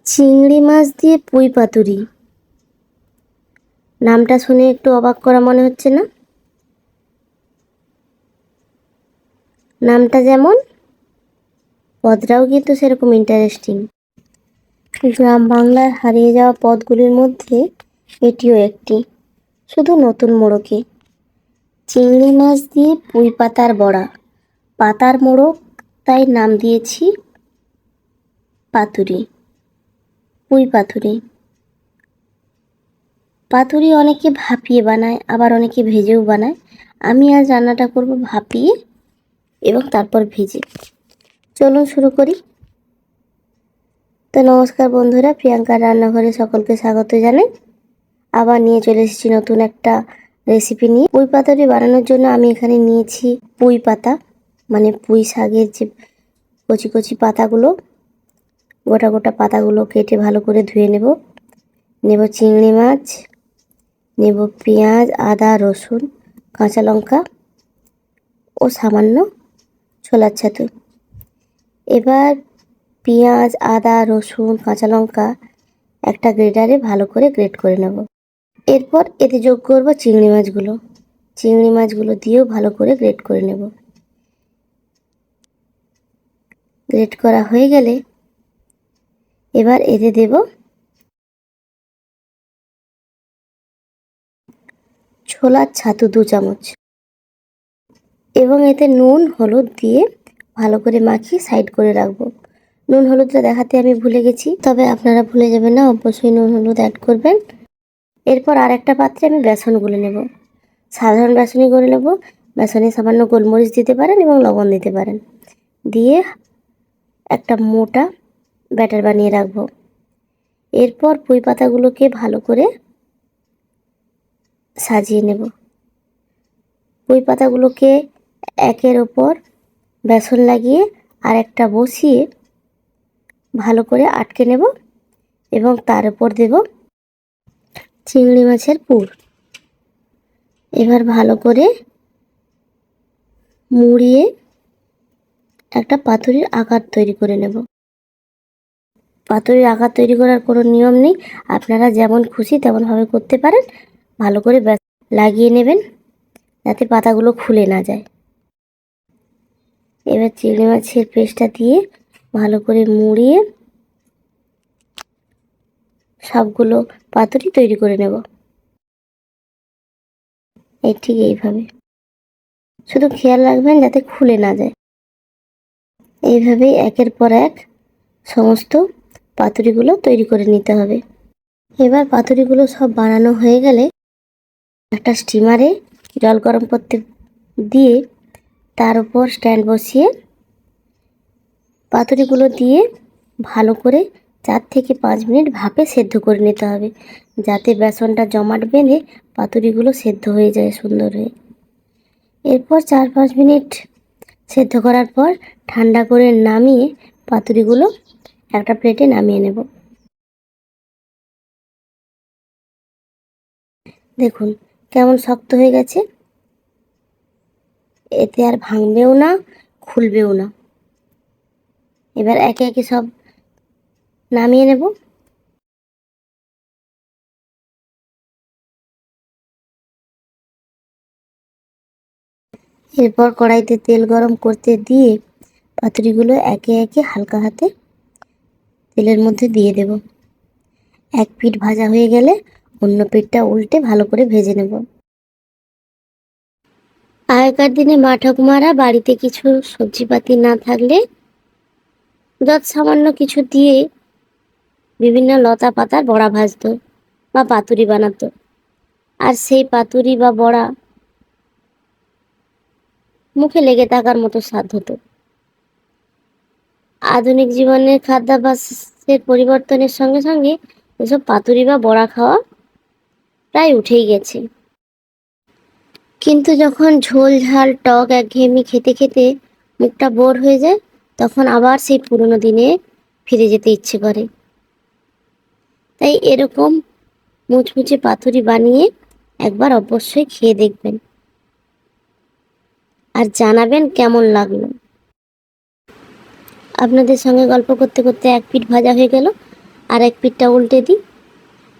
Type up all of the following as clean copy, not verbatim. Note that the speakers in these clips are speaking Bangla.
চিংড়ি মাছ দিয়ে পুঁই পাতুরি। নামটা শুনে একটু অবাক করা মনে হচ্ছে না? নামটা যেমন, পদটাও কিন্তু সেরকম ইন্টারেস্টিং। গ্রাম বাংলার হারিয়ে যাওয়া পদগুলির মধ্যে এটিও একটি, শুধু নতুন মোড়কে। চিংড়ি মাছ দিয়ে পুঁই পাতার বড়া, পাতার মোড়ক, তাই নাম দিয়েছি পাতুরি, পুঁই পাতুরি। পাতুরি অনেকে ভাপিয়ে বানায়, আবার অনেকে ভেজেও বানায়। আমি আজ রান্নাটা করব ভাপিয়ে এবং তারপর ভেজে। চলুন শুরু করি। তো নমস্কার বন্ধুরা, প্রিয়াঙ্কার রান্নাঘরে সকলকে স্বাগত জানাই। আবার নিয়ে চলে এসেছি নতুন একটা রেসিপি নিয়ে। পুঁই পাতুরি বানানোর জন্য আমি এখানে নিয়েছি পুঁই পাতা, মানে পুঁই শাকের যে কচি কচি পাতাগুলো, গোটা গোটা পাতাগুলো কেটে ভালো করে ধুয়ে নেব চিংড়ি মাছ, নেব পেঁয়াজ, আদা, রসুন, কাঁচা লঙ্কা ও সামান্য ছোলার ছাতু। এবার পেঁয়াজ, আদা, রসুন, কাঁচা লঙ্কা একটা গ্রেটারে ভালো করে গ্রেট করে নেব। এরপর এতে যোগ করব চিংড়ি মাছগুলো দিয়েও ভালো করে গ্রেট করে নেব। গ্রেট করা হয়ে গেলে এবার এতে দেব ছোলার ছাতু 2 চামচ এবং এতে নুন হলুদ দিয়ে ভালো করে মাখিয়ে সাইড করে রাখবো। নুন হলুদটা দেখাতে আমি ভুলে গেছি, তবে আপনারা ভুলে যাবেন না, অবশ্যই নুন হলুদ অ্যাড করবেন। এরপর আর একটা পাত্রে আমি বেসন গুলে নেব, সাধারণ বেসনই গুলে নেব। বেসনে সামান্য গোলমরিচ দিতে পারেন এবং লবণ দিতে পারেন, দিয়ে একটা মোটা ব্যাটার বানিয়ে রাখবো। এরপর পুঁই পাতাগুলোকে ভালো করে সাজিয়ে নেব। পুঁই পাতাগুলোকে একের ওপর বেসন লাগিয়ে আর একটা বসিয়ে ভালো করে আটকে নেব এবং তার উপর দেব চিংড়ি মাছের পুর। এবার ভালো করে মুড়িয়ে একটা পাতুরির আকার তৈরি করে নেব। পাতুরির আকার তৈরি করার কোনো নিয়ম নেই, আপনারা যেমন খুশি তেমনভাবে করতে পারেন। ভালো করে লাগিয়ে নেবেন যাতে পাতাগুলো খুলে না যায়। এবার চিংড়ি মাছের পেস্টটা দিয়ে ভালো করে মুড়িয়ে সবগুলো পাতুরি তৈরি করে নেব। ঠিক এইভাবে, শুধু খেয়াল রাখবেন যাতে খুলে না যায়। এইভাবেই একের পর এক সমস্ত পাতুরিগুলো তৈরি করে নিতে হবে। এবার পাতুরিগুলো সব বানানো হয়ে গেলে একটা স্টিমারে জল গরম করতে দিয়ে তার উপর স্ট্যান্ড বসিয়ে পাতুরিগুলো দিয়ে ভালো করে 4 থেকে 5 মিনিট ভাপে সেদ্ধ করে নিতে হবে, যাতে বেসনটা জমাট বেঁধে পাতুরিগুলো সেদ্ধ হয়ে যায় সুন্দর হয়ে। এরপর 4-5 মিনিট সেদ্ধ করার পর ঠান্ডা করে নামিয়ে পাতুরিগুলো একটা প্লেটে নামিয়ে নেব। দেখুন কেমন শক্ত হয়ে গেছে, এতে আর ভাঙবেও না, খুলবেও না। এবার একে একে সব নামিয়ে নেব। এরপর কড়াইতে তেল গরম করতে দিয়ে পাতুরিগুলো একে একে হালকা হাতে তেলের মধ্যে দিয়ে দেব। এক পিঠ ভাজা হয়ে গেলে অন্য পিঠটা উল্টে ভালো করে ভেজে নেব। আগেকার দিনে মা ঠাকুমারা বাড়িতে কিছু সবজিপাতি না থাকলে যত সামান্য কিছু দিয়ে বিভিন্ন লতা পাতার বড়া ভাজতো বা পাতুরি বানাতো, আর সেই পাতুরি বা বড়া মুখে লেগে থাকার মতো স্বাদ হতো। আধুনিক জীবনের খাদ্যাভ্যাসের পরিবর্তনের সঙ্গে সঙ্গে এসব পাতুরি বা বড়া খাওয়া প্রায় উঠেই গেছে। কিন্তু যখন ঝোল ঝাল টক একঘেয়েমি খেতে খেতে মুখটা বোর হয়ে যায়, তখন আবার সেই পুরনো দিনে ফিরে যেতে ইচ্ছে করে। তাই এরকম মুচমুচে পাতুরি বানিয়ে একবার অবশ্যই খেয়ে দেখবেন আর জানাবেন কেমন লাগলো। আপনাদের সঙ্গে গল্প করতে করতে এক পিঠ ভাজা হয়ে গেল, আর এক পিঠটা উল্টে দিই।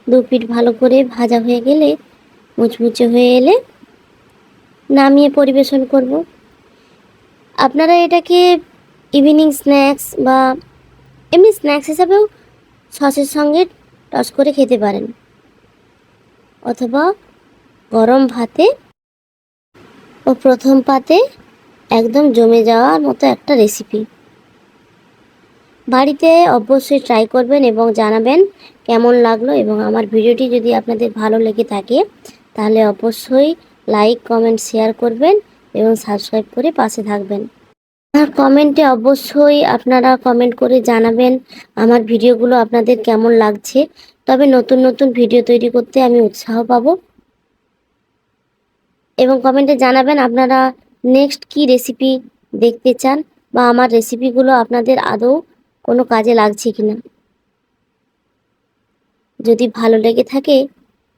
দু পিঠ ভালো করে ভাজা হয়ে গেলে, মুচমুচে হয়ে এলে নামিয়ে পরিবেশন করব। আপনারা এটাকে ইভিনিং স্ন্যাক্স বা এমনি স্ন্যাক্স হিসাবেও সসের সঙ্গে টস করে খেতে পারেন, অথবা গরম ভাতে ও প্রথম পাতে একদম জমে যাওয়ার মতো একটা রেসিপি। বাড়িতে অবশ্যই ট্রাই করবেন এবং জানাবেন কেমন লাগলো। এবং আমার ভিডিওটি যদি আপনাদের ভালো লেগে থাকে তাহলে অবশ্যই লাইক, কমেন্ট, শেয়ার করবেন এবং সাবস্ক্রাইব করে পাশে থাকবেন। আর কমেন্টে অবশ্যই আপনারা কমেন্ট করে জানাবেন আমার ভিডিওগুলো আপনাদের কেমন লাগছে। তবে নতুন নতুন ভিডিও তৈরি করতে আমি উৎসাহ পাবো। এবং কমেন্টে জানাবেন আপনারা নেক্সট কি রেসিপি দেখতে চান, বা আমার রেসিপিগুলো আপনাদের আদৌ কোনো কাজে লাগছে কিনা। যদি ভালো লেগে থাকে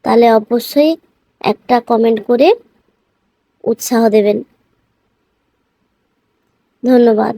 তাহলে অবশ্যই একটা কমেন্ট করে উৎসাহ দেবেন। ধন্যবাদ।